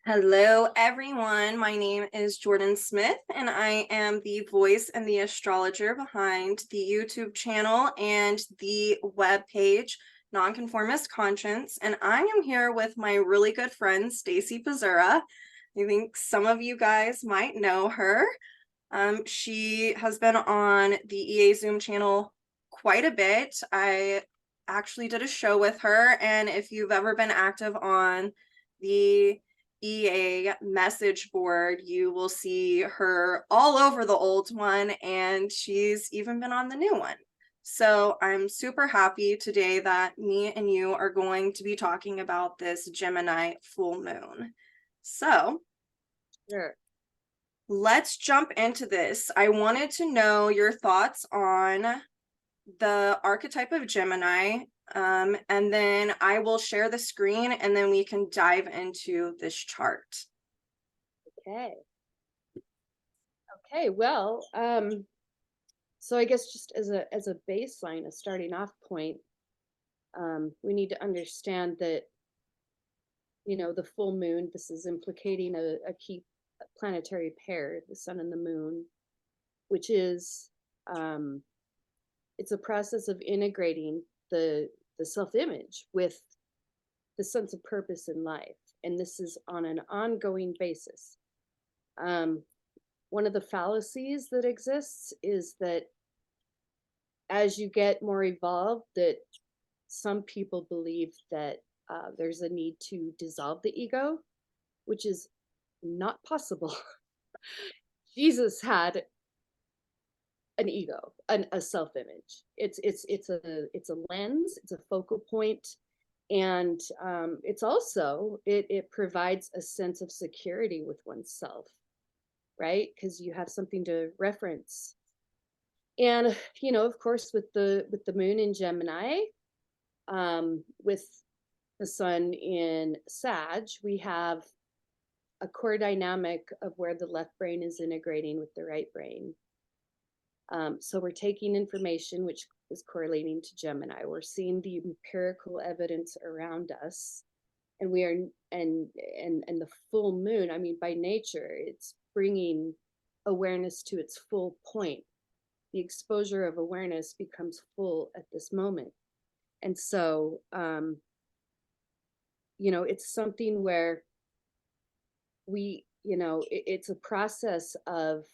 Hello, everyone. My name is Jordyn Smith, and I am the voice and the astrologer behind the YouTube channel and the webpage Nonconformist Conscience. And I am here with my really good friend, Stacie Pazura. I think some of you guys might know her. She has been on the EA Zoom channel quite a bit. I actually did a show with her, and if you've ever been active on the EA message board, you will see her all over the old one, and she's even been on the new one. So I'm super happy today that me and you are going to be talking about this Gemini full moon. So Sure. let's jump into this. I wanted to know your thoughts on the archetype of Gemini, and then I will share the screen and then we can dive into this chart. Okay. Okay. Well, so I guess just as a baseline, a starting off point, we need to understand that the full moon. This is implicating a key planetary pair, the sun and the moon, which is it's a process of integrating the self-image with the sense of purpose in life, and this is on an ongoing basis. One of the fallacies that exists is that as you get more evolved, that some people believe that there's a need to dissolve the ego, which is not possible. Jesus had an ego, a self-image. It's a lens, it's a focal point, and it's also it provides a sense of security with oneself, right? Because you have something to reference. And of course, with the moon in Gemini, with the sun in Sag, we have a core dynamic of where the left brain is integrating with the right brain. So we're taking information which is correlating to Gemini. We're seeing the empirical evidence around us, and we are and the full moon. I mean, by nature, it's bringing awareness to its full point. The exposure of awareness becomes full at this moment, and so it's something where it's a process of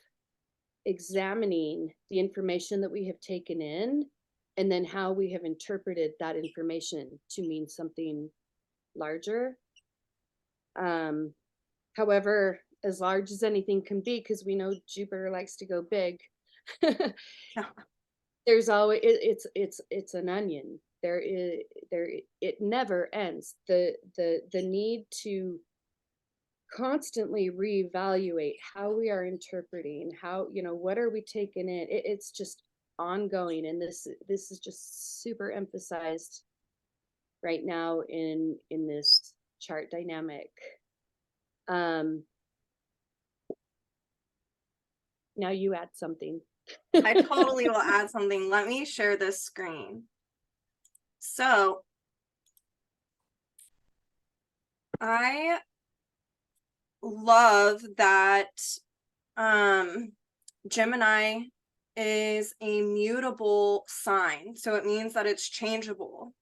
examining the information that we have taken in, and then how we have interpreted that information to mean something larger. However, as large as anything can be, because we know Jupiter likes to go big, there's always it's an onion. It never ends. The need to constantly reevaluate how we are interpreting, how what are we taking in. It's just ongoing, and this is just super emphasized right now in this chart dynamic. Now you add something. I totally will add something. Let me share this screen. So I love that Gemini is a mutable sign. So it means that it's changeable.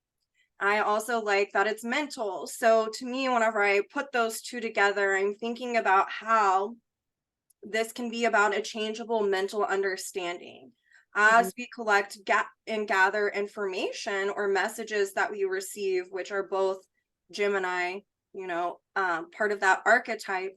I also like that it's mental. So to me, whenever I put those two together, I'm thinking about how this can be about a changeable mental understanding. As we collect and gather information or messages that we receive, which are both Gemini, part of that archetype,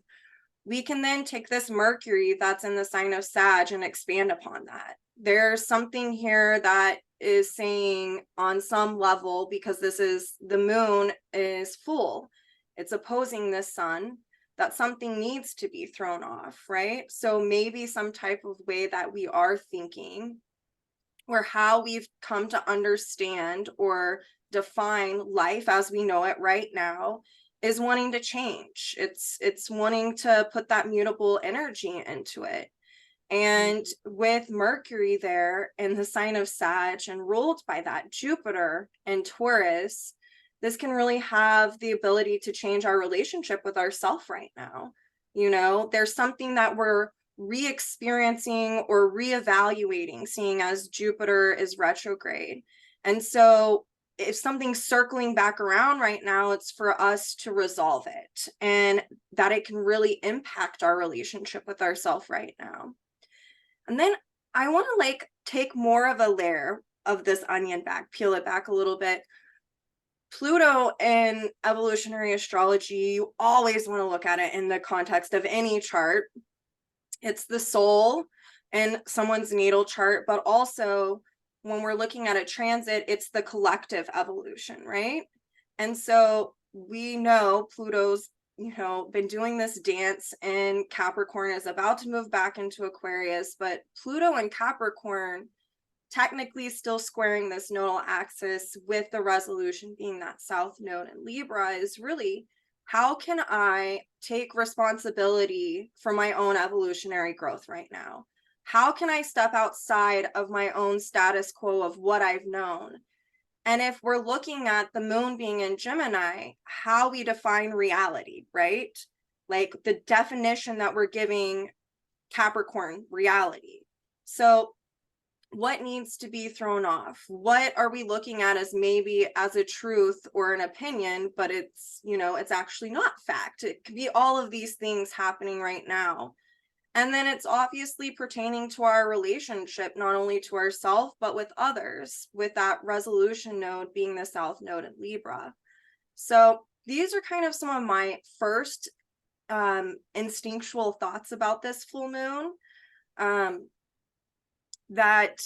we can then take this Mercury that's in the sign of Sag and expand upon that. There's something here that is saying on some level, because the moon is full, it's opposing the sun, that something needs to be thrown off, right? So maybe some type of way that we are thinking, or how we've come to understand or define life as we know it right now, is wanting to change. It's wanting to put that mutable energy into it. And with Mercury there in the sign of Sag and ruled by that Jupiter and Taurus, this can really have the ability to change our relationship with ourself right now. You know, there's something that we're re-experiencing or reevaluating, seeing as Jupiter is retrograde. And so if something's circling back around right now, it's for us to resolve it, and that it can really impact our relationship with ourselves right now. And then I want to like take more of a layer of this onion back, peel it back a little bit. Pluto in evolutionary astrology, you always want to look at it in the context of any chart. It's the soul in someone's natal chart, but also when we're looking at a transit, it's the collective evolution, right? And so we know Pluto's, you know, been doing this dance, and Capricorn is about to move back into Aquarius, but Pluto and Capricorn technically still squaring this nodal axis, with the resolution being that south node in Libra, is really, how can I take responsibility for my own evolutionary growth right now? How can I step outside of my own status quo of what I've known? And if we're looking at the moon being in Gemini, how we define reality, right? Like the definition that we're giving Capricorn reality. So what needs to be thrown off? What are we looking at as maybe as a truth or an opinion, but it's, you know, it's actually not fact? It could be all of these things happening right now. And then it's obviously pertaining to our relationship, not only to ourselves, but with others, with that resolution node being the south node in Libra. So these are kind of some of my first instinctual thoughts about this full moon. That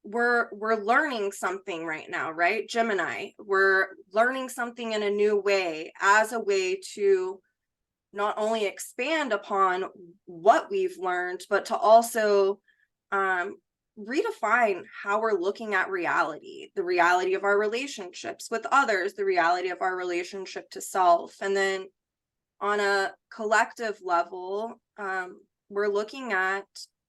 we're learning something right now, right? Gemini, we're learning something in a new way, as a way to not only expand upon what we've learned, but to also redefine how we're looking at reality, the reality of our relationships with others, the reality of our relationship to self. And then on a collective level, we're looking at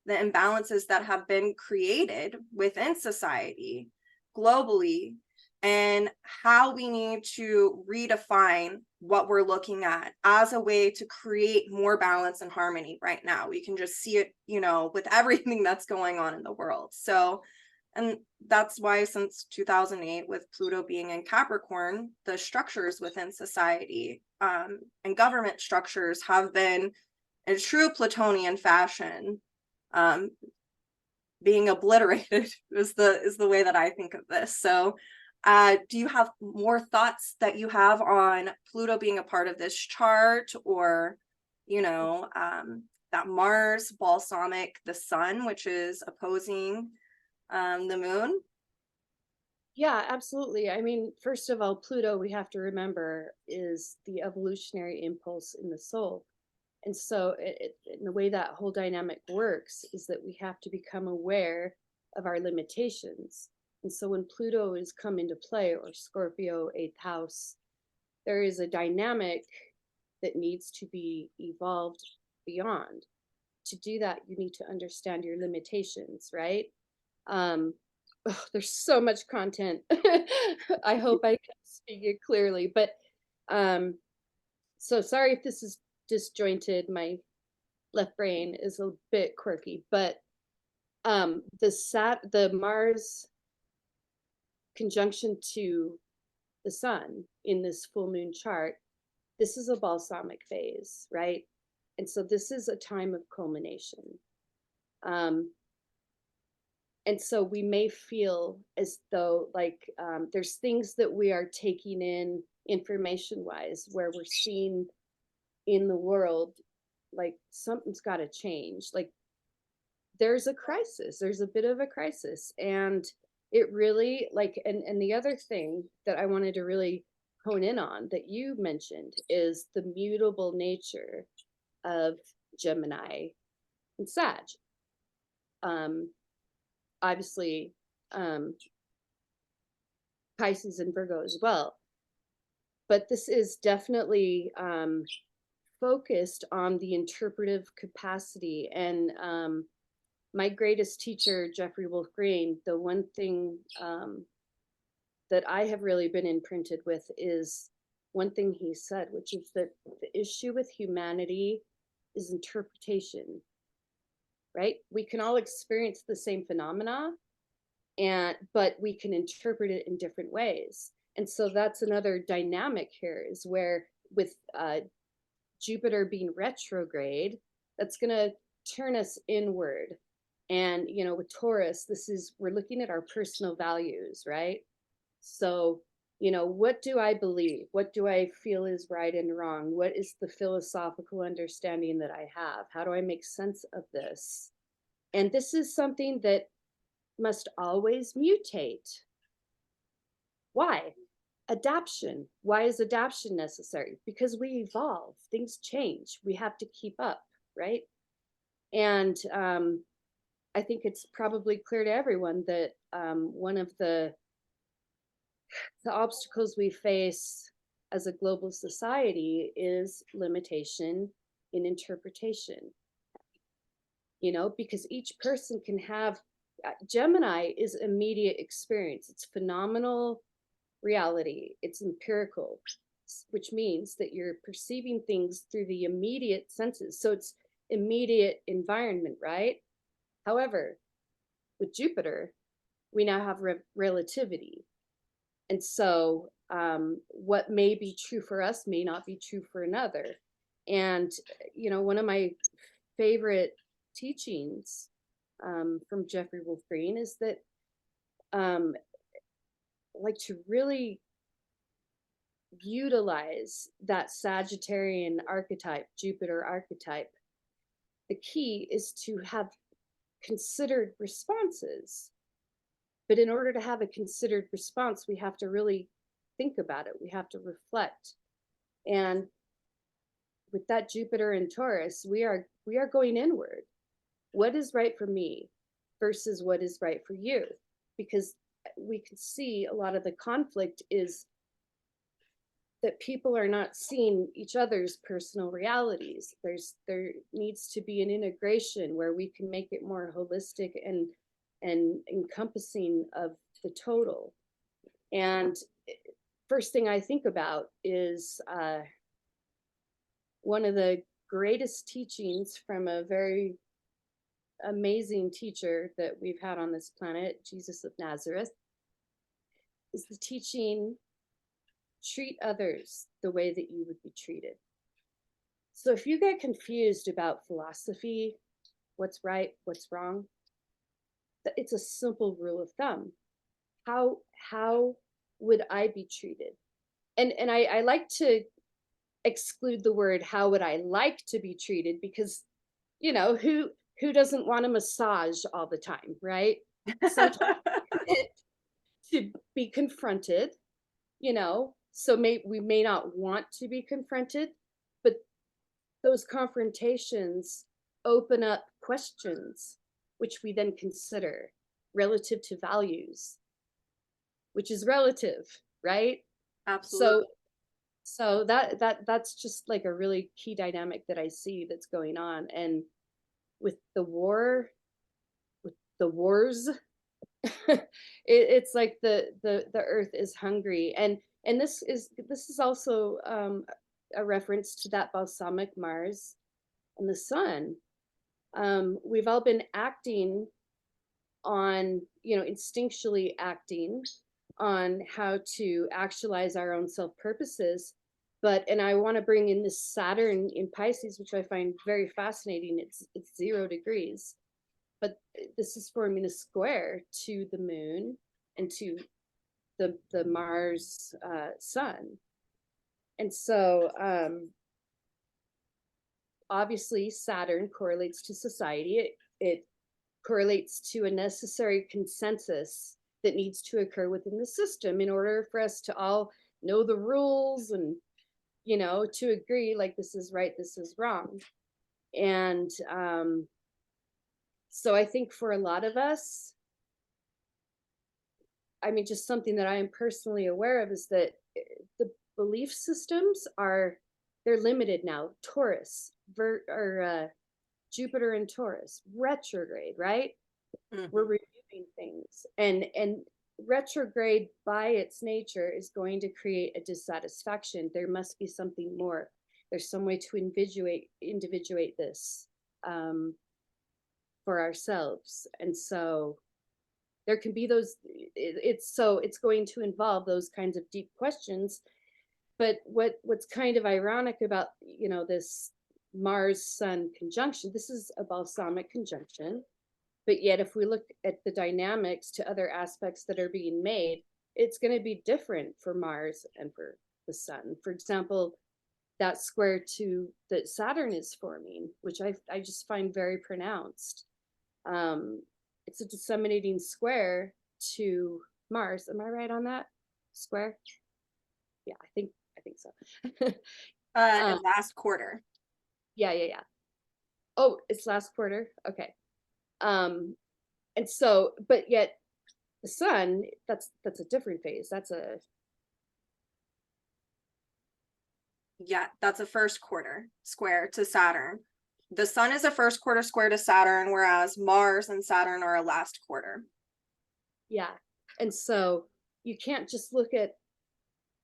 the imbalances that have been created within society globally, and how we need to redefine what we're looking at as a way to create more balance and harmony right now. We can just see it, you know, with everything that's going on in the world. So, and that's why since 2008, with Pluto being in Capricorn, the structures within society and government structures have been, in true Plutonian fashion, being obliterated is the way that I think of this. So do you have more thoughts that you have on Pluto being a part of this chart, or, you know, that Mars balsamic the sun, which is opposing the moon? Yeah, absolutely. I mean, first of all, Pluto, we have to remember, is the evolutionary impulse in the soul. And so, and the way that whole dynamic works is that we have to become aware of our limitations. And so, when Pluto is come into play, or Scorpio, eighth house, there is a dynamic that needs to be evolved beyond. To do that, you need to understand your limitations, right? Oh, there's so much content. I hope I can speak it clearly, but um, so sorry if this is disjointed. My left brain is a bit quirky, but the Mars conjunction to the sun in this full moon chart, this is a balsamic phase, right? And so this is a time of culmination. And so we may feel as though like there's things that we are taking in information wise, where we're seeing in the world like something's got to change. Like there's a crisis, there's a bit of a crisis. And it really like, and the other thing that I wanted to really hone in on that you mentioned is the mutable nature of Gemini and Sag. Obviously, Pisces and Virgo as well. But this is definitely focused on the interpretive capacity. And my greatest teacher, Jeffrey Wolf Green, the one thing that I have really been imprinted with is one thing he said, which is that the issue with humanity is interpretation, right? We can all experience the same phenomena, and but we can interpret it in different ways. And so that's another dynamic here, is where with Jupiter being retrograde, that's going to turn us inward. And with Taurus, we're looking at our personal values, right? So what do I believe? What do I feel is right and wrong? What is the philosophical understanding that I have? How do I make sense of this? And this is something that must always mutate. Why? Adaption. Why is adaption necessary? Because we evolve, things change, we have to keep up, right? And I think it's probably clear to everyone that one of the obstacles we face as a global society is limitation in interpretation, because each person can have Gemini is immediate experience. It's phenomenal reality. It's empirical, which means that you're perceiving things through the immediate senses. So it's immediate environment, right? However, with Jupiter, we now have relativity. And so what may be true for us may not be true for another. And, one of my favorite teachings from Jeffrey Wolf Green is that like to really utilize that Sagittarian archetype, Jupiter archetype. The key is to have considered responses. But in order to have a considered response, we have to really think about it. We have to reflect. And with that Jupiter in Taurus, we are going inward. What is right for me versus what is right for you? Because we can see a lot of the conflict is that people are not seeing each other's personal realities. There needs to be an integration where we can make it more holistic and encompassing of the total. And first thing I think about is one of the greatest teachings from a very amazing teacher that we've had on this planet, Jesus of Nazareth, is the teaching, treat others the way that you would be treated. So if you get confused about philosophy, what's right, what's wrong, it's a simple rule of thumb. How would I be treated? And I like to exclude the word how would I like to be treated, because who doesn't want a massage all the time, right? Sometimes to be confronted, so we may not want to be confronted, but those confrontations open up questions which we then consider relative to values, which is relative, right? Absolutely. So that's just like a really key dynamic that I see that's going on. And with the wars, it's like the earth is hungry. And this is also a reference to that balsamic Mars and the sun. We've all been acting on, instinctually acting on how to actualize our own self purposes. And I want to bring in this Saturn in Pisces, which I find very fascinating. It's 0 degrees, but this is forming a square to the moon and to the Mars sun. And so obviously Saturn correlates to society. It correlates to a necessary consensus that needs to occur within the system in order for us to all know the rules and to agree, like, this is right, this is wrong. And so I think for a lot of us, I mean, just something that I am personally aware of is that the belief systems they're limited now. Taurus, Jupiter and Taurus, retrograde, right? Mhm. We're reviewing things, and retrograde by its nature is going to create a dissatisfaction. There must be something more. There's some way to individuate this, um, for ourselves. And so there can be those, it's going to involve those kinds of deep questions. But what's kind of ironic about, this Mars Sun conjunction, this is a balsamic conjunction, but yet if we look at the dynamics to other aspects that are being made, it's going to be different for Mars and for the Sun. For example, that square to that Saturn is forming, which I just find very pronounced. It's a disseminating square to Mars. Am I right on that square? Yeah, I think so. um, Last quarter. yeah. Oh, it's last quarter. Okay. Um, and so, but yet the Sun, that's a different phase. Yeah, that's a first quarter square to Saturn. The sun is a first quarter square to Saturn, whereas Mars and Saturn are a last quarter. Yeah. And so you can't just look at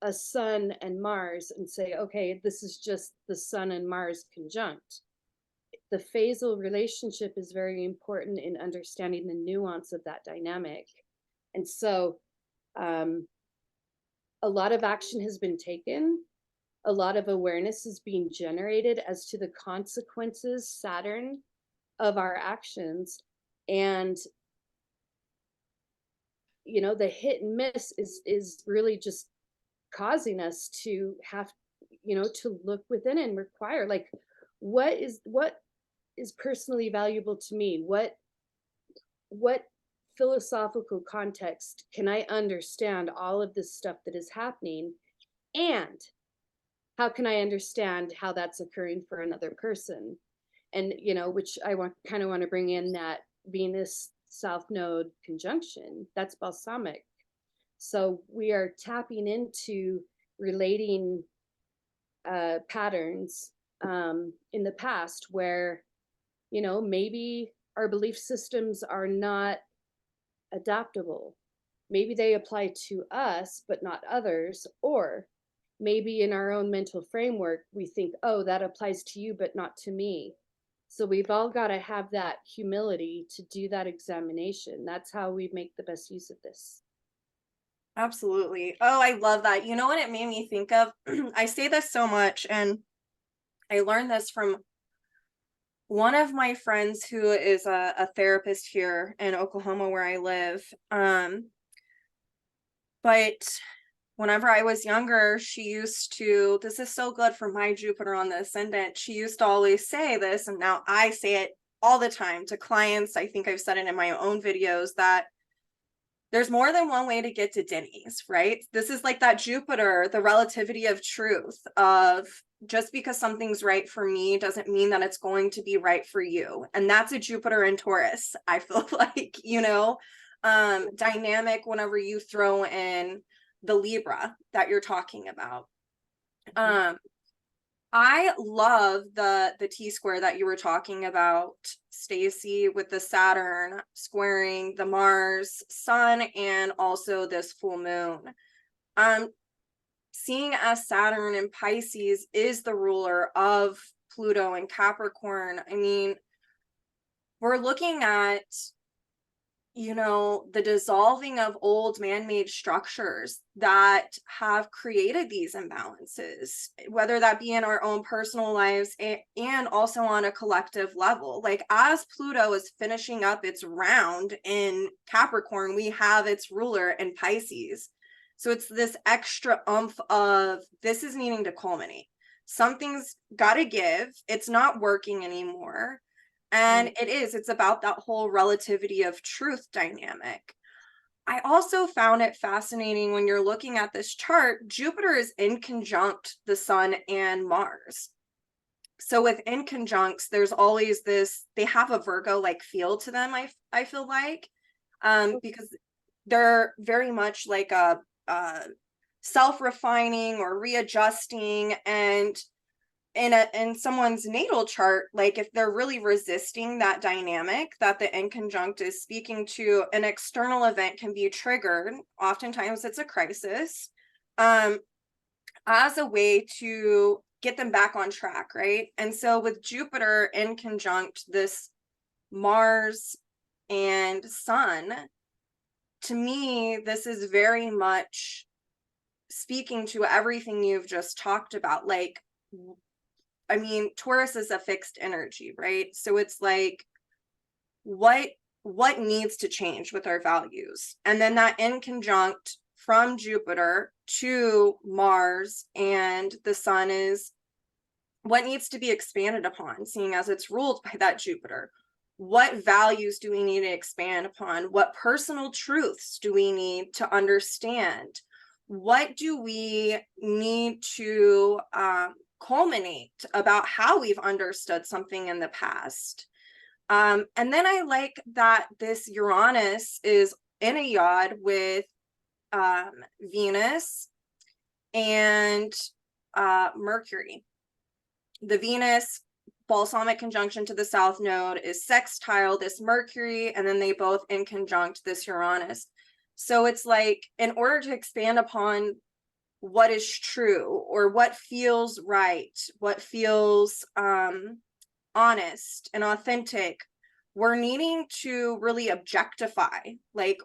a Sun and Mars and say, okay, this is just the Sun and Mars conjunct. The phasal relationship is very important in understanding the nuance of that dynamic. And so um, a lot of action has been taken. A lot of awareness is being generated as to the consequences, Saturn, of our actions. And the hit and miss is really just causing us to have, to look within and require, like, what is personally valuable to me? What philosophical context can I understand all of this stuff that is happening, and how can I understand how that's occurring for another person? And which I want to bring in that Venus South Node conjunction. That's balsamic. So we are tapping into relating patterns in the past where maybe our belief systems are not adaptable. Maybe they apply to us, but not others. Or maybe in our own mental framework, we think, oh, that applies to you, but not to me. So we've all got to have that humility to do that examination. That's how we make the best use of this. Absolutely. Oh, I love that. You know what it made me think of? I say this so much, and I learned this from one of my friends who is a therapist here in Oklahoma where I live. But whenever I was younger, she used to, this is so good for my Jupiter on the ascendant. She used to always say this, and now I say it all the time to clients. I think I've said it in my own videos that there's more than one way to get to Denny's, right? This is like that Jupiter, the relativity of truth of just because something's right for me doesn't mean that it's going to be right for you. And that's a Jupiter in Taurus, I feel like, dynamic whenever you throw in the Libra that you're talking about. I love the T-square that you were talking about, Stacie, with the Saturn squaring the Mars Sun and also this full moon. Seeing as Saturn in Pisces is the ruler of Pluto and Capricorn, I mean, we're looking at the dissolving of old man-made structures that have created these imbalances, whether that be in our own personal lives and also on a collective level. Like as Pluto is finishing up its round in Capricorn, we have its ruler in Pisces. So it's this extra oomph of this is needing to culminate. Something's got to give. It's not working anymore. And it's about that whole relativity of truth dynamic. I also found it fascinating when you're looking at this chart, Jupiter is in conjunct the Sun and Mars. So within conjuncts, there's always this, they have a Virgo-like feel to them, I feel like, because they're very much like a self-refining or readjusting, and in someone's natal chart, like if they're really resisting that dynamic that the in conjunct is speaking to, an external event can be triggered. Oftentimes it's a crisis, as a way to get them back on track, right? And so with Jupiter in conjunct this Mars and Sun, to me, this is very much speaking to everything you've just talked about. Like, I mean, Taurus is a fixed energy, right? So it's like, what needs to change with our values? And then that in conjunct from Jupiter to Mars and the Sun is what needs to be expanded upon, seeing as it's ruled by that Jupiter. What values do we need to expand upon? What personal truths do we need to understand? What do we need to culminate about how we've understood something in the past? And then I like that this Uranus is in a yod with Venus and Mercury. The Venus balsamic conjunction to the south node is sextile this Mercury, and then they both in conjunct this Uranus. So it's like, in order to expand upon what is true or what feels right, what feels honest and authentic, we're needing to really objectify like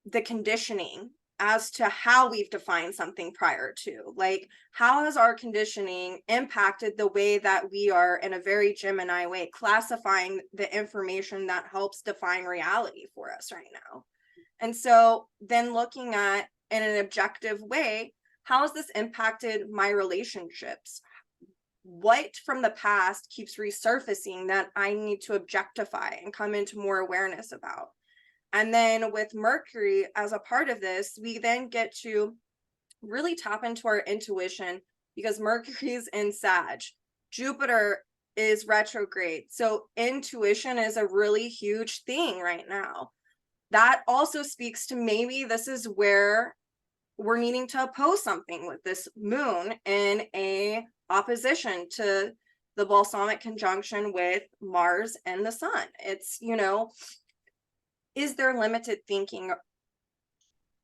the conditioning as to how we've defined something prior to. Like, how has our conditioning impacted the way that we are, in a very Gemini way, classifying the information that helps define reality for us right now? And so then looking at, in an objective way, how has this impacted my relationships? What from the past keeps resurfacing that I need to objectify and come into more awareness about? And then with Mercury as a part of this, we then get to really tap into our intuition, because Mercury is in Sag. Jupiter is retrograde. So intuition is a really huge thing right now. That also speaks to, maybe this is where we're needing to oppose something with this moon in a opposition to the balsamic conjunction with Mars and the Sun. It's, you know, is there limited thinking?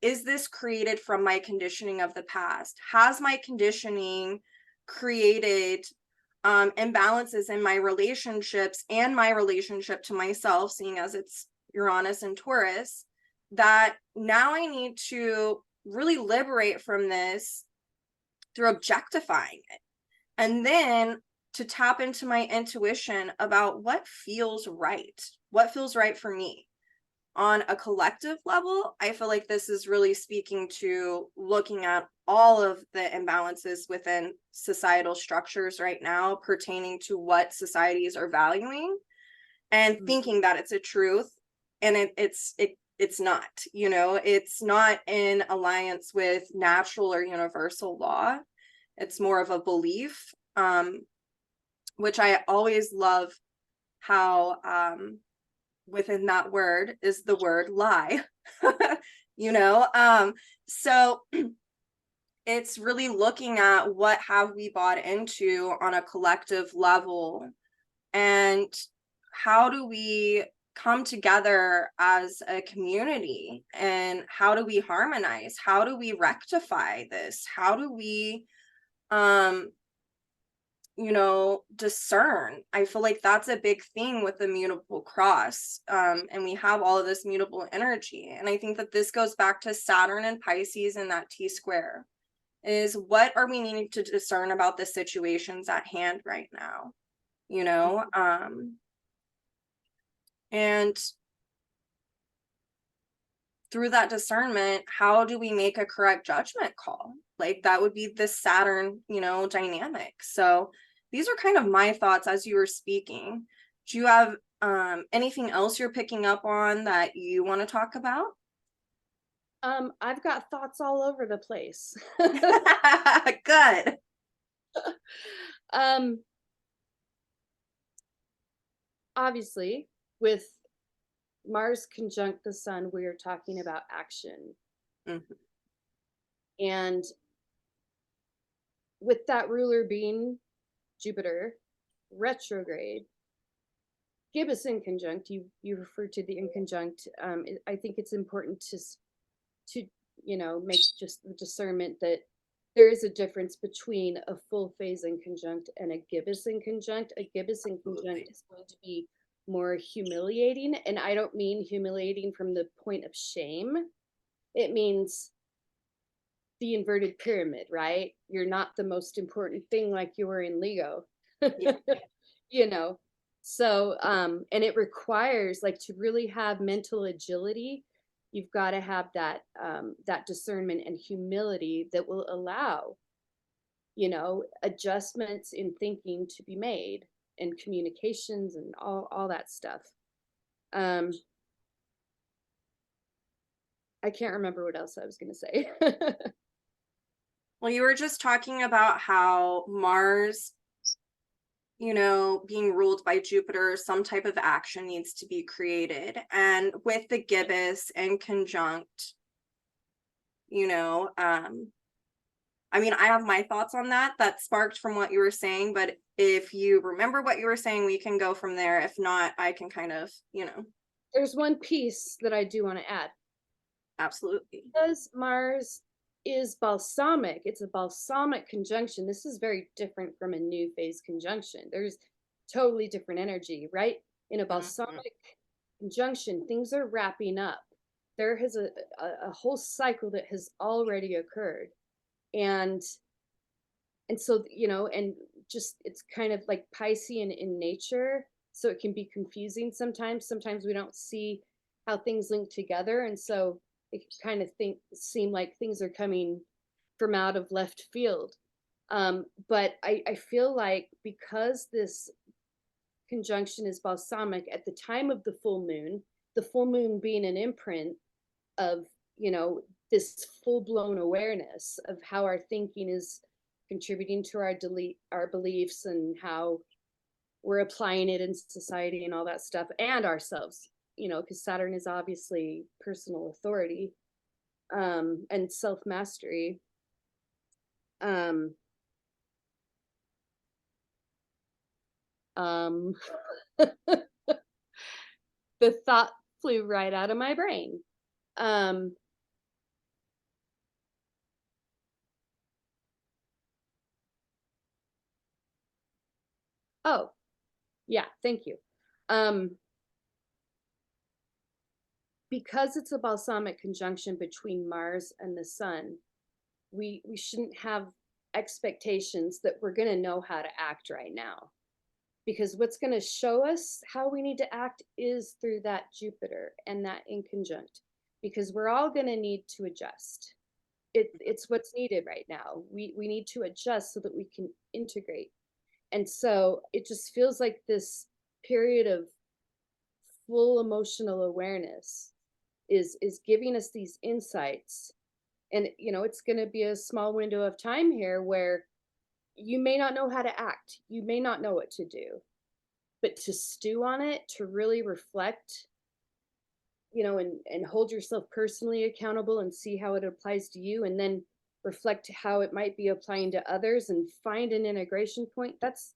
Is this created from my conditioning of the past? Has my conditioning created imbalances in my relationships and my relationship to myself, seeing as it's Uranus and Taurus, that now I need to really liberate from this through objectifying it? And then to tap into my intuition about what feels right for me. On a collective level, I feel like this is really speaking to looking at all of the imbalances within societal structures right now pertaining to what societies are valuing, and thinking that it's a truth, and it's not, you know, it's not in alliance with natural or universal law. It's more of a belief, which I always love how within that word is the word lie. You know, so it's really looking at what have we bought into on a collective level, and how do we come together as a community, and how do we harmonize, how do we rectify this, how do we you know, discern? I feel like that's a big thing with the mutable cross. And we have all of this mutable energy. And I think that this goes back to Saturn and Pisces and that T square, is what are we needing to discern about the situations at hand right now, you know? And through that discernment, how do we make a correct judgment call? Like, that would be the Saturn, you know, dynamic. So these are kind of my thoughts as you were speaking. Do you have anything else you're picking up on that you want to talk about? I've got thoughts all over the place. Good. um Obviously, with Mars conjunct the Sun, we are talking about action. Mm-hmm. And with that ruler being Jupiter retrograde. Gibbous inconjunct, you referred to the inconjunct. I think it's important to make just the discernment that there is a difference between a full phase inconjunct and a gibbous inconjunct. A gibbous inconjunct is going to be more humiliating, and I don't mean humiliating from the point of shame. It means the inverted pyramid, right? You're not the most important thing, like you were in Lego. Yeah. you know so and it requires, like, to really have mental agility, you've got to have that discernment and humility that will allow adjustments in thinking to be made, and communications and all that stuff. um I can't remember what else I was going to say. Well, you were just talking about how Mars, being ruled by Jupiter, some type of action needs to be created. And with the gibbous and conjunct, I mean, I have my thoughts on that sparked from what you were saying, but if you remember what you were saying, we can go from there. If not, I can kind of, There's one piece that I do want to add. absolutely. Because Mars is balsamic, it's a balsamic conjunction. This is very different from a new phase conjunction. There's totally different energy, right? In a balsamic conjunction, things are wrapping up. There has a whole cycle that has already occurred. And so, and just, it's kind of like Piscean in nature. So it can be confusing sometimes. Sometimes we don't see how things link together. And so it kind of seem like things are coming from out of left field. But I feel like, because this conjunction is balsamic at the time of the full moon being an imprint of, this full-blown awareness of how our thinking is contributing to our beliefs, and how we're applying it in society and all that stuff, and ourselves, because Saturn is obviously personal authority, and self-mastery. um um the thought flew right out of my brain. um oh, yeah, thank you. um because it's a balsamic conjunction between Mars and the Sun, we shouldn't have expectations that we're going to know how to act right now, because what's going to show us how we need to act is through that Jupiter and that inconjunct, because we're all going to need to adjust. It's what's needed right now. We need to adjust so that we can integrate. And so it just feels like this period of full emotional awareness is giving us these insights. And it's going to be a small window of time here where you may not know how to act, you may not know what to do, but to stew on it, to really reflect, and hold yourself personally accountable, and see how it applies to you, and then reflect how it might be applying to others, and find an integration point. That's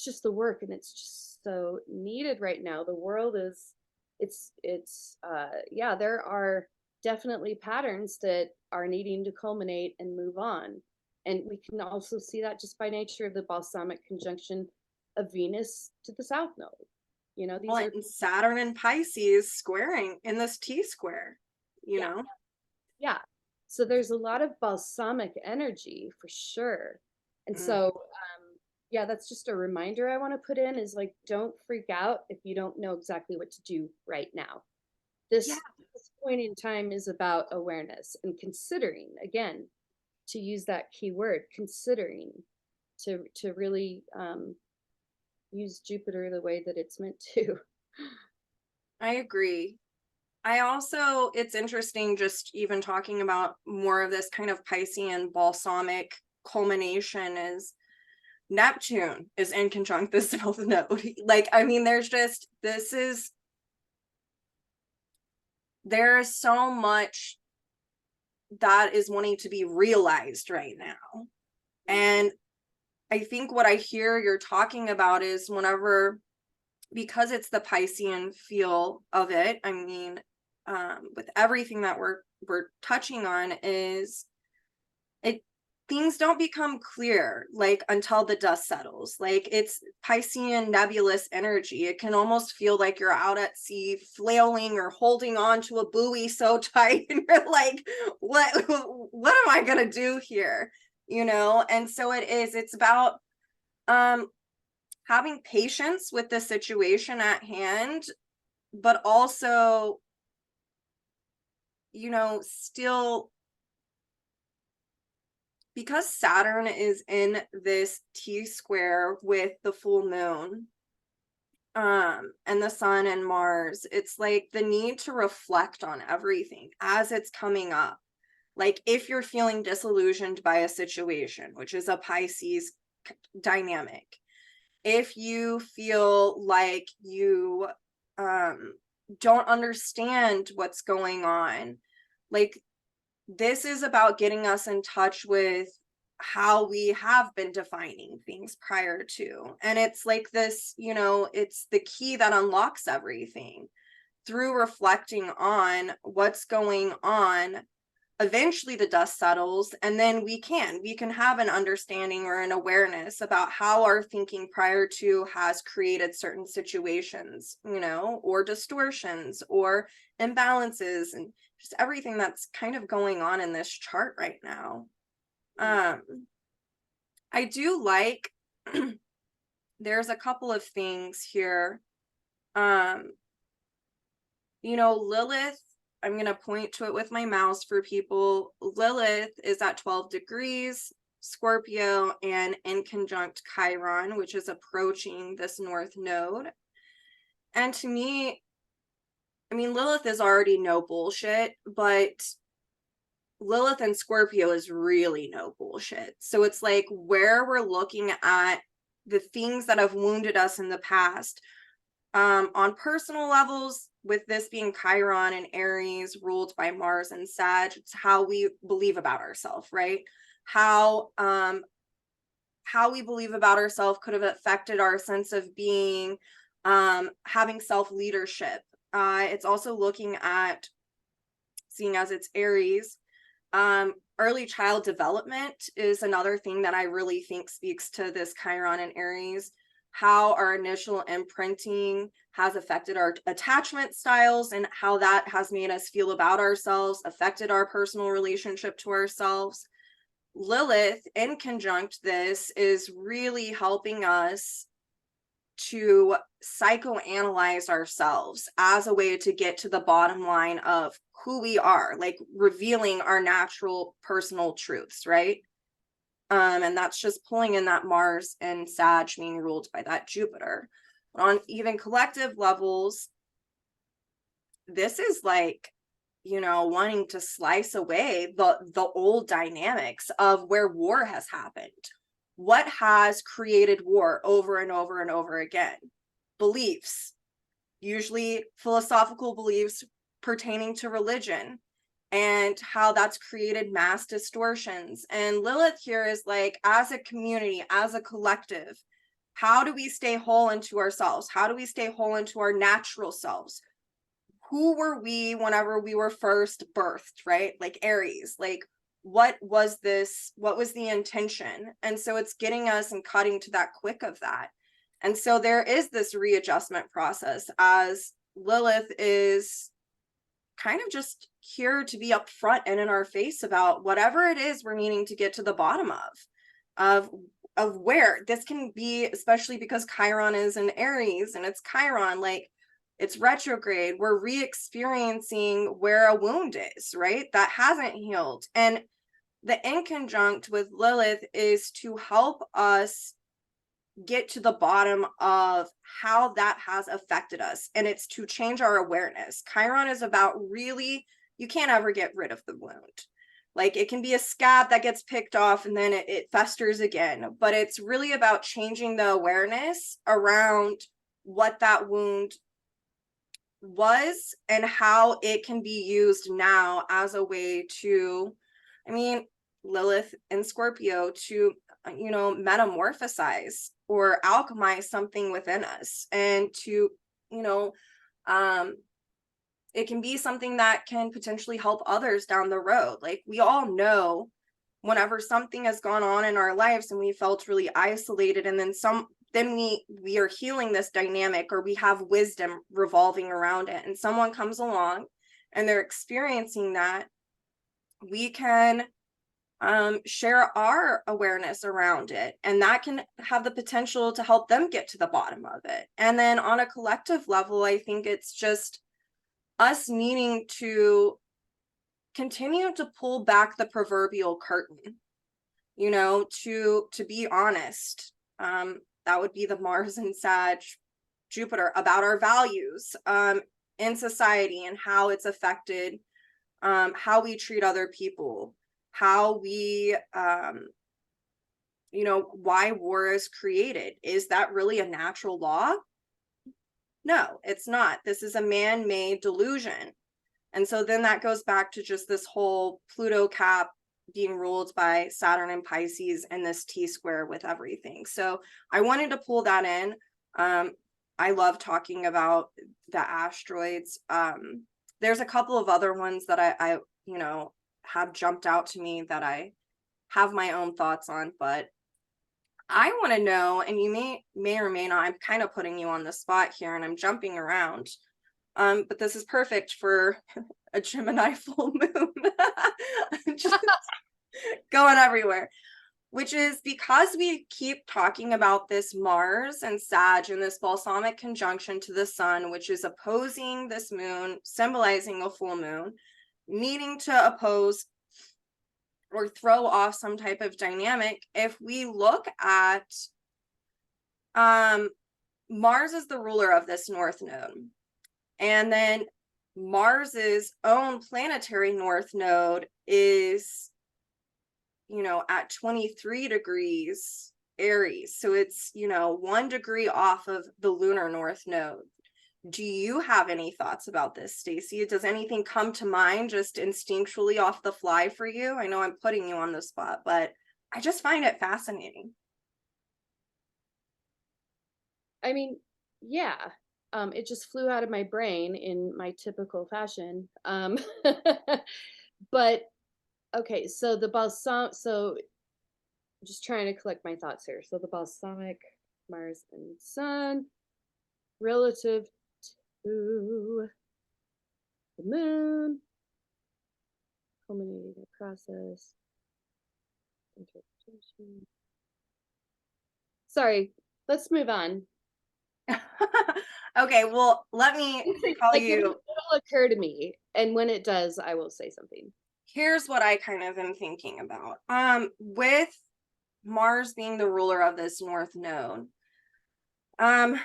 just the work, and it's just so needed right now. The world is, yeah, there are definitely patterns that are needing to culminate and move on. And we can also see that just by nature of the balsamic conjunction of Venus to the south node. These Well, are, and Saturn and Pisces squaring in this T square, you yeah, know? yeah. So there's a lot of balsamic energy for sure. And Mm. so, yeah, that's just a reminder I want to put in, is like, don't freak out if you don't know exactly what to do right now. Yeah. This point in time is about awareness and considering, again, to use that key word, considering, to really use Jupiter the way that it's meant to. I agree. I also, it's interesting just even talking about more of this kind of Piscean balsamic culmination is Neptune is in conjunct the south node. Like, I mean, there is so much that is wanting to be realized right now. And I think what I hear you're talking about is whenever, because it's the Piscean feel of it, I mean, with everything that we're touching on, is it things don't become clear like until the dust settles. Like, it's Piscean nebulous energy. It can almost feel like you're out at sea flailing or holding on to a buoy so tight and you're like, what am I gonna do here, you know? And so it's about having patience with the situation at hand, but also, still, because Saturn is in this T square with the full moon, and the sun and Mars, it's like the need to reflect on everything as it's coming up. Like, if you're feeling disillusioned by a situation, which is a Pisces dynamic, if you feel like you don't understand what's going on, like, this is about getting us in touch with how we have been defining things prior to. And it's like this, it's the key that unlocks everything through reflecting on what's going on. Eventually the dust settles, and then we can have an understanding or an awareness about how our thinking prior to has created certain situations, or distortions or imbalances, and just everything that's kind of going on in this chart right now. I do like there's a couple of things here. Lilith, I'm going to point to it with my mouse for people. Lilith is at 12 degrees Scorpio and in conjunct Chiron, which is approaching this north node. And to me, I mean, Lilith is already no bullshit, but Lilith and Scorpio is really no bullshit. So it's like, where we're looking at the things that have wounded us in the past, on personal levels, with this being Chiron and Aries ruled by Mars and Sag, it's how we believe about ourselves, right? How we believe about ourselves could have affected our sense of being, having self-leadership. It's also looking at, seeing as it's Aries, early child development is another thing that I really think speaks to this Chiron and Aries. How our initial imprinting has affected our attachment styles and how that has made us feel about ourselves, affected our personal relationship to ourselves. Lilith, in conjunct this, is really helping us to psychoanalyze ourselves as a way to get to the bottom line of who we are, like revealing our natural personal truths, right? And that's just pulling in that Mars and Sag being ruled by that Jupiter. But on even collective levels, this is like, wanting to slice away the old dynamics of where war has happened. What has created war over and over and over again? Beliefs, usually philosophical beliefs pertaining to religion, and how that's created mass distortions. And Lilith here is like, as a community, as a collective, how do we stay whole into ourselves? How do we stay whole into our natural selves? Who were we whenever we were first birthed, right? Like Aries, like, what was the intention? And so it's getting us and cutting to that quick of that. And so there is this readjustment process as Lilith is kind of just here to be upfront and in our face about whatever it is we're needing to get to the bottom of where this can be, especially because Chiron is in Aries and it's Chiron, like, it's retrograde. We're re-experiencing where a wound is, right? That hasn't healed. And the inconjunct with Lilith is to help us get to the bottom of how that has affected us. And it's to change our awareness. Chiron is about, really, you can't ever get rid of the wound. Like, it can be a scab that gets picked off and then it festers again. But it's really about changing the awareness around what that wound was and how it can be used now as a way to, I mean, Lilith and Scorpio, to metamorphosize or alchemize something within us, and to, you know, um, it can be something that can potentially help others down the road. Like, we all know whenever something has gone on in our lives and we felt really isolated, and then we are healing this dynamic, or we have wisdom revolving around it, and someone comes along and they're experiencing that, we can share our awareness around it, and that can have the potential to help them get to the bottom of it. And then on a collective level, I think it's just us needing to continue to pull back the proverbial curtain, to be honest. That would be the Mars and Sag Jupiter, about our values in society, and how it's affected how we treat other people, how we why war is created. Is that really a natural law? No, it's not. This is a man-made delusion. And so then that goes back to just this whole Pluto cap being ruled by Saturn and Pisces, and this T-square with everything. So I wanted to pull that in. I love talking about the asteroids. There's a couple of other ones that I have jumped out to me that I have my own thoughts on, but I want to know, and you may or may not, I'm kind of putting you on the spot here and I'm jumping around. But this is perfect for a Gemini full moon. Just going everywhere, which is because we keep talking about this Mars and Sag and this balsamic conjunction to the sun, which is opposing this moon, symbolizing a full moon, needing to oppose or throw off some type of dynamic. If we look at Mars is the ruler of this north node, and then Mars's own planetary north node is at 23 degrees Aries, so it's 1 degree off of the lunar north node. Do you have any thoughts about this, Stacie? Does anything come to mind just instinctually off the fly for you? I know I'm putting you on the spot, but I just find it fascinating. I mean, yeah. It just flew out of my brain in my typical fashion. But okay, so I'm just trying to collect my thoughts here. So the balsamic Mars and Sun relative to the moon, culminating a process, interpretation. Sorry, let's move on. Okay, well, let me tell you. It'll occur to me, and when it does, I will say something. Here's what I kind of am thinking about. With Mars being the ruler of this north node, as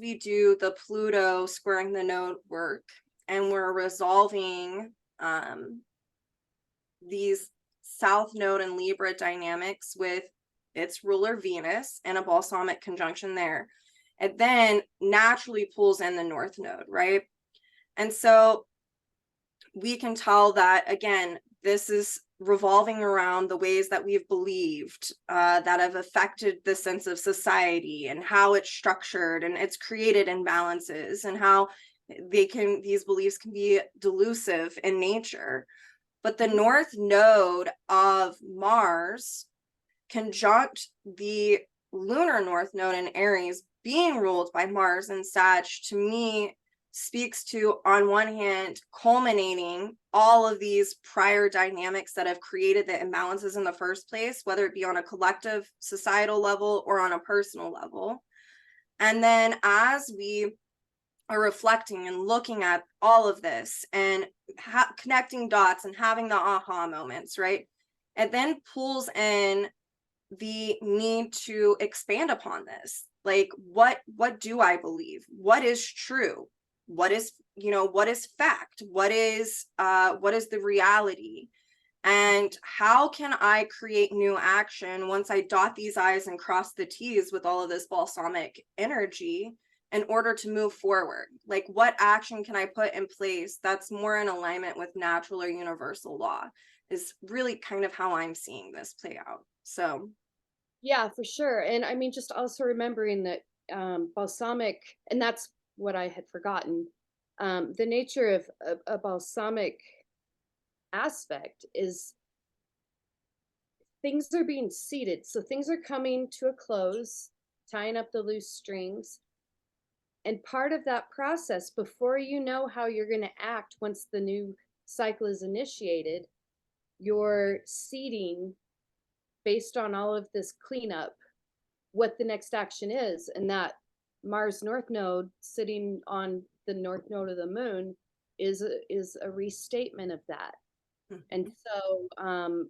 we do the Pluto squaring the node work, and we're resolving these south node and Libra dynamics with its ruler Venus and a balsamic conjunction there, it then naturally pulls in the north node, right? And so we can tell that, again, this is revolving around the ways that we've believed that have affected the sense of society and how it's structured, and it's created imbalances, and how these beliefs can be delusive in nature. But the north node of Mars conjunct the lunar north node in Aries, being ruled by Mars and Sag, to me speaks to, on one hand, culminating all of these prior dynamics that have created the imbalances in the first place, whether it be on a collective societal level or on a personal level. And then as we are reflecting and looking at all of this and connecting dots and having the aha moments, right? It then pulls in the need to expand upon this. Like, what do I believe? What is true? What is fact? What is the reality? And how can I create new action once I dot these I's and cross the T's with all of this balsamic energy in order to move forward? Like, what action can I put in place that's more in alignment with natural or universal law? is really kind of how I'm seeing this play out. So, Yeah, for sure. And I mean, just also remembering that balsamic, and that's what I had forgotten. The nature of a balsamic aspect is things are being seeded. So things are coming to a close, tying up the loose strings. And part of that process, before you know how you're going to act once the new cycle is initiated, you're seeding based on all of this cleanup what the next action is. And that Mars North Node sitting on the North Node of the Moon is a restatement of that. And mhm, so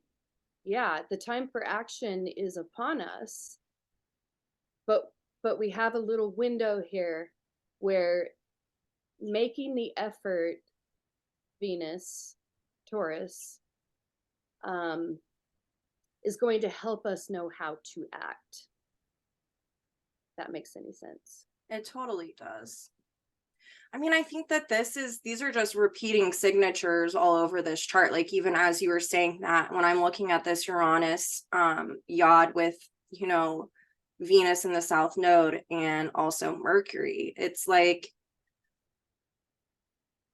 yeah, the time for action is upon us, but we have a little window here where making the effort, Venus, Taurus, um, is going to help us know how to act. If that makes any sense. it totally does. I mean, I think that these are just repeating signatures all over this chart. Like even as you were saying that, when I'm looking at this Uranus yod with, you know, Venus in the South Node and also Mercury, it's like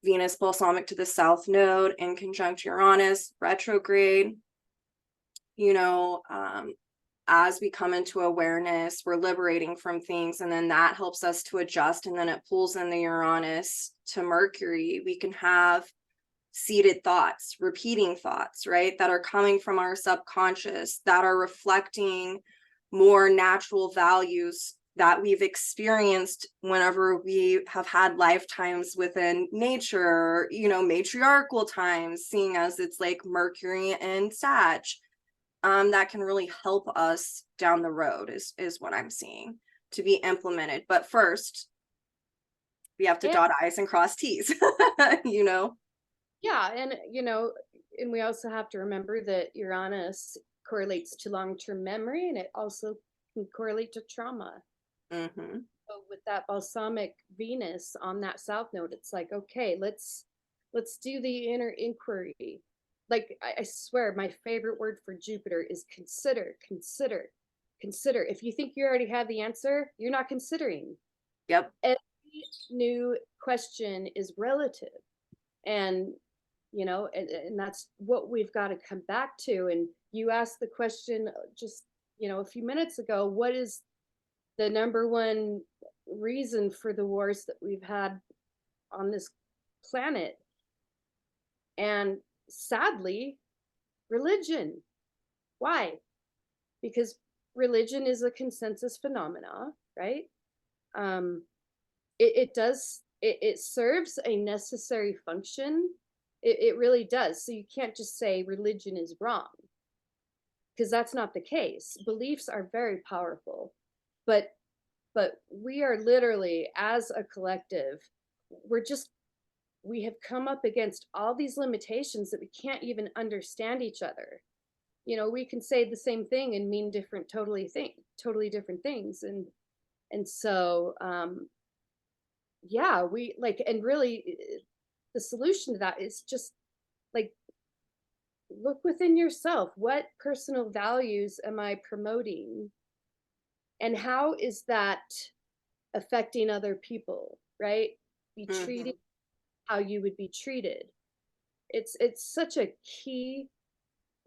Venus balsamic to the South Node in conjunct Uranus, retrograde, you know, as we come into awareness, we're liberating from things, and then that helps us to adjust. And then it pulls in the Uranus to Mercury. We can have seated thoughts, repeating thoughts, right? That are coming from our subconscious, that are reflecting more natural values that we've experienced whenever we have had lifetimes within nature, you know, matriarchal times, seeing as it's like Mercury and Sag, that can really help us down the road is what I'm seeing to be implemented. But first, we have to And dot I's and cross T's, you know? yeah, and and we also have to remember that Uranus correlates to long-term memory, and it also can correlate to trauma. Mm-hmm. So with that balsamic Venus on that south node, it's like, okay, let's do the inner inquiry. Like I swear, my favorite word for Jupiter is consider, consider, consider. If you think you already have the answer, you're not considering. Yep. Every new question is relative. And and that's what we've got to come back to. And you asked the question just a few minutes ago, what is the number one reason for the wars that we've had on this planet? And sadly, religion. Why? Because religion is a consensus phenomena, right? um it does, it serves a necessary function. It really does. So you can't just say religion is wrong, because that's not the case. Beliefs are very powerful, but we are literally, as a collective, we're just we have come up against all these limitations that we can't even understand each other. We can say the same thing and mean totally different things. And so yeah, we like, and really the solution to that is just like, look within yourself. What personal values am I promoting, and how is that affecting other people, right? Be treated Mm-hmm. how you would be treated. It's such a key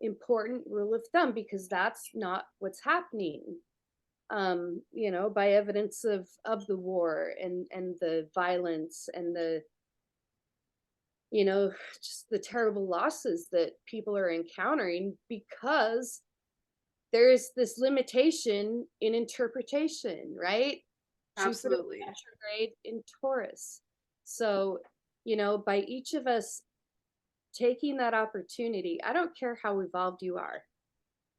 important rule of thumb, because that's not what's happening. By evidence of the war and the violence and the just the terrible losses that people are encountering, because there is this limitation in interpretation, right? Jupiter Absolutely. retrograde in Taurus. So, by each of us taking that opportunity, I don't care how evolved you are,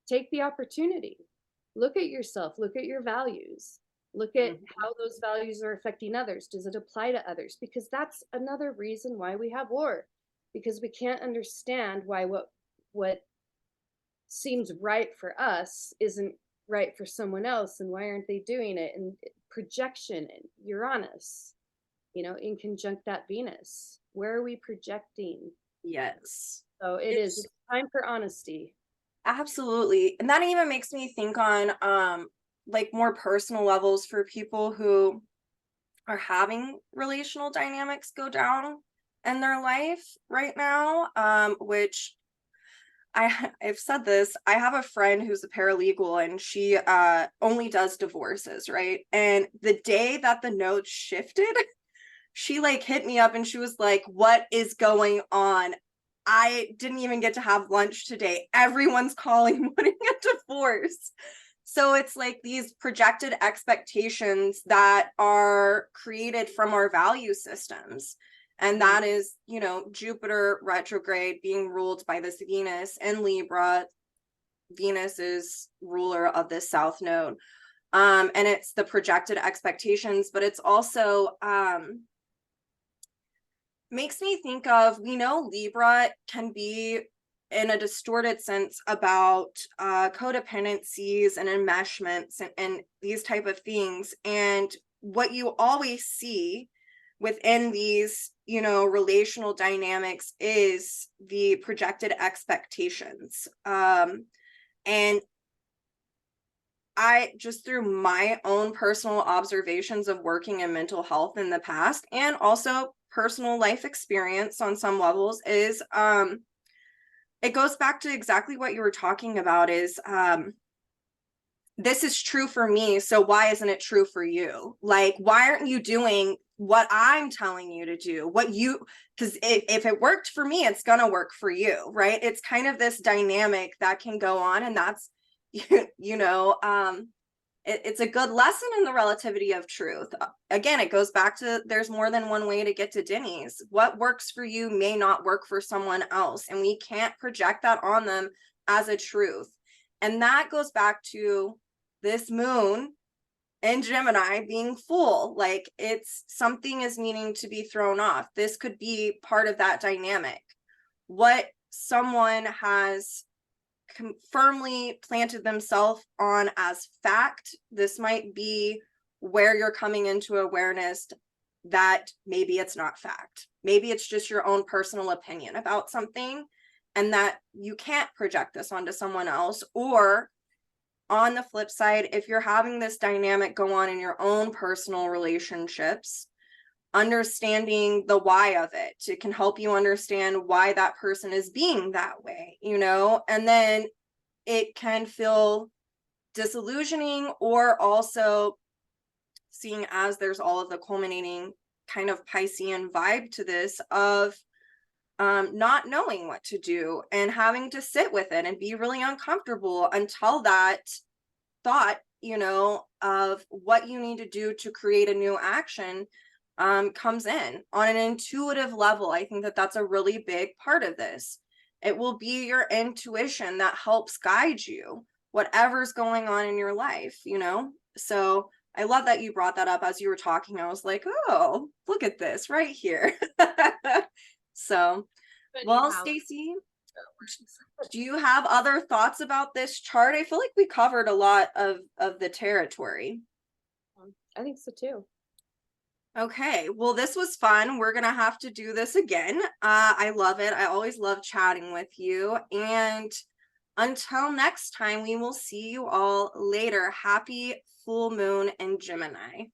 take the opportunity. Look at yourself, look at your values, look at Mm-hmm. how those values are affecting others. Does it apply to others? Because that's another reason why we have war, because we can't understand why what seems right for us isn't right for someone else, and why aren't they doing it. And projection and Uranus, in conjunct that Venus, where are we projecting? Yes. So it is, It's it's Time for honesty. Absolutely. And that even makes me think on like more personal levels for people who are having relational dynamics go down in their life right now, which I've said this. I have a friend who's a paralegal and she only does divorces, right? And the day that the notes shifted, she like hit me up and she was like, "What is going on? I didn't even get to have lunch today. Everyone's calling wanting a divorce." So it's like these projected expectations that are created from our value systems. And that is, you know, Jupiter retrograde being ruled by this Venus in Libra. Venus is ruler of the South Node. And it's the projected expectations, but it's also makes me think of, we know Libra can be in a distorted sense about codependencies and enmeshments and these type of things. And what you always see within these, you know, relational dynamics is the projected expectations. And I just, through my own personal observations of working in mental health in the past and also personal life experience on some levels, is it goes back to exactly what you were talking about, is this is true for me, so why isn't it true for you? Like, why aren't you doing what I'm telling you to do? What you, because if it worked for me, it's gonna work for you, right? It's kind of this dynamic that can go on, and that's you know, it's a good lesson in the relativity of truth. Again, it goes back to, there's more than one way to get to Denny's. What works for you may not work for someone else, and we can't project that on them as a truth. And that goes back to this moon in Gemini being full. Like, it's something is needing to be thrown off. This could be part of that dynamic. What someone has firmly planted themselves on as fact, this might be where you're coming into awareness that maybe it's not fact. Maybe it's just your own personal opinion about something, and that you can't project this onto someone else. Or on the flip side, if you're having this dynamic go on in your own personal relationships, understanding the why of it can help you understand why that person is being that way, you know. And then it can feel disillusioning, or also seeing as there's all of the culminating kind of Piscean vibe to this of not knowing what to do and having to sit with it and be really uncomfortable until that thought, you know, of what you need to do to create a new action comes in on an intuitive level. I think that that's a really big part of this. It will be your intuition that helps guide you, whatever's going on in your life, you know? So I love that you brought that up as you were talking. I was like, oh, look at this right here. So, well, Stacie, do you have other thoughts about this chart? I feel like we covered a lot of the territory. I think so too. Okay, well, this was fun. We're gonna have to do this again. I love it. I always love chatting with you. And until next time, we will see you all later. Happy full moon in Gemini.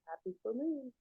Happy full moon.